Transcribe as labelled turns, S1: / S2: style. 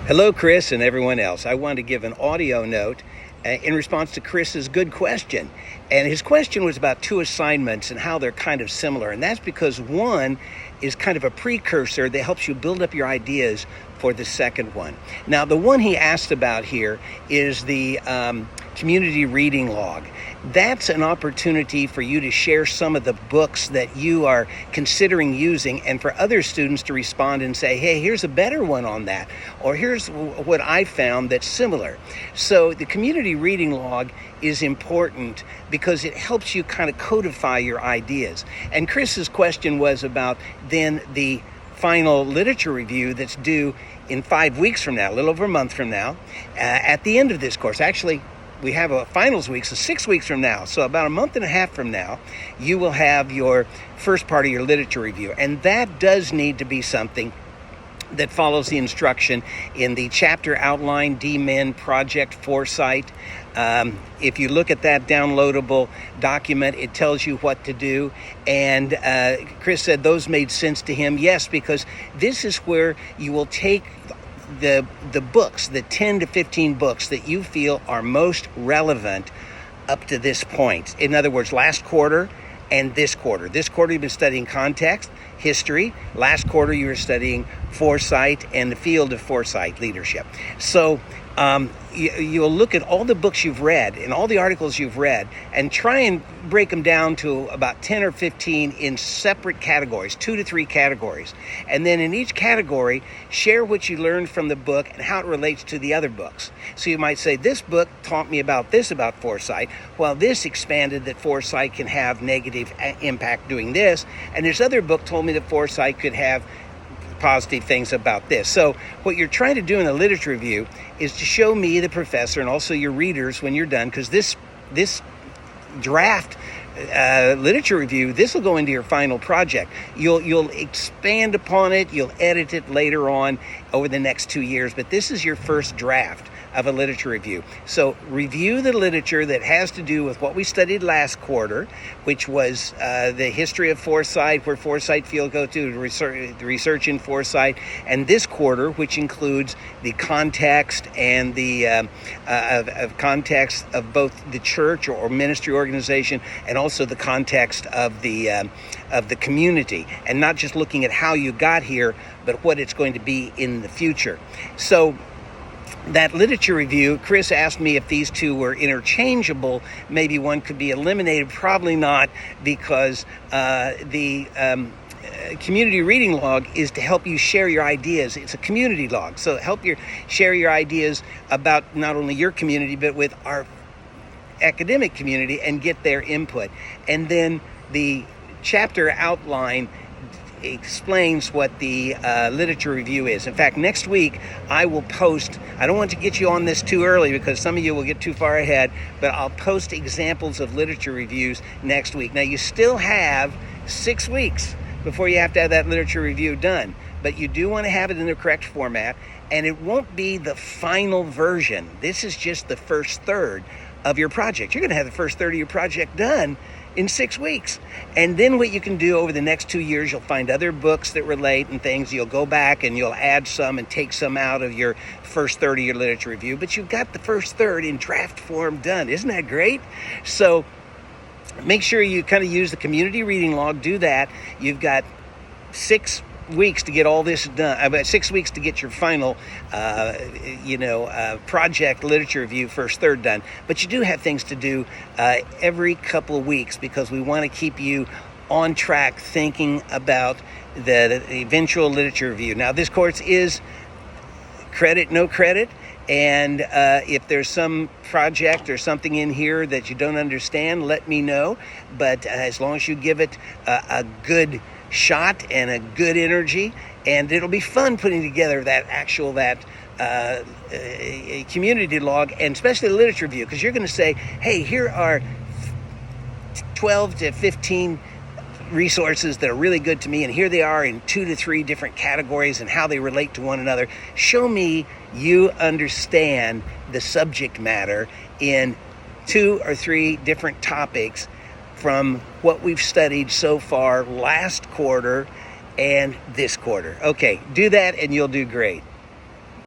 S1: Hello, Chris, and everyone else. I want to give an audio note in response to Chris's good question. And his question was about two assignments and how they're kind of similar. And that's because one is kind of a precursor that helps you build up your ideas for the second one. Now, the one he asked about here is the community reading log. That's an opportunity for you to share some of the books that you are considering using, and for other students to respond and say, hey, here's a better one on that, or here's what I found that's similar. So the community reading log is important because it helps you kind of codify your ideas. And Chris's question was about then the final literature review that's due in 5 weeks from now, a little over a month from now, at the end of this course. Actually, we have a finals week, so 6 weeks from now. So about a month and a half from now, you will have your first part of your literature review. And that does need to be something that follows the instruction in the chapter outline, D-Min Project Foresight. If you look at that downloadable document, it tells you what to do. And Chris said those made sense to him. Yes, because this is where you will take the books, the 10 to 15 books that you feel are most relevant up to this point. In other words, last quarter and this quarter. This quarter you've been studying context, history. Last quarter you were studying foresight and the field of foresight leadership. So you'll look at all the books you've read and all the articles you've read and try and break them down to about 10 or 15 in separate categories, 2 to 3 categories. And then in each category, share what you learned from the book and how it relates to the other books. So you might say, this book taught me about this about foresight, while this expanded that foresight can have negative impact doing this, and this other book told me that foresight could have positive things about this. So what you're trying to do in a literature review is to show me, the professor, and also your readers when you're done, because this draft literature review, this will go into your final project. You'll expand upon it, you'll edit it later on over the next 2 years, but this is your first draft of a literature review. So review the literature that has to do with what we studied last quarter, which was the history of foresight, where foresight field go to, the research in foresight, and this quarter, which includes the context and the of context of both the church or ministry organization, and also the context of the community, and not just looking at how you got here, but what it's going to be in the future. So that literature review, Chris asked me if these two were interchangeable. Maybe one could be eliminated. Probably not, because the community reading log is to help you share your ideas. It's a community log, so help you share your ideas about not only your community, but with our academic community, and get their input. And then the chapter outline explains what the literature review is. In fact, next week I will post, I don't want to get you on this too early because some of you will get too far ahead, but I'll post examples of literature reviews next week. Now, you still have 6 weeks before you have to have that literature review done, but you do want to have it in the correct format, and it won't be the final version. This is just the first third of your project. You're going to have the first third of your project done in 6 weeks. And then what you can do over the next 2 years, you'll find other books that relate and things. You'll go back and you'll add some and take some out of your first third of your literature review. But you've got the first third in draft form done. Isn't that great? So make sure you kind of use the community reading log. Do that. You've got 6 weeks to get all this done. About 6 weeks to get your final, project literature review first third done. But you do have things to do every couple of weeks, because we want to keep you on track thinking about the eventual literature review. Now, this course is credit, no credit. And if there's some project or something in here that you don't understand, let me know. But as long as you give it a good shot and a good energy, and it'll be fun putting together that community log, and especially the literature review, because you're going to say, hey, here are 12 to 15 resources that are really good to me, and here they are in 2 to 3 different categories and how they relate to one another. Show me you understand the subject matter in 2 or 3 different topics from what we've studied so far last quarter and this quarter. Okay, do that and you'll do great.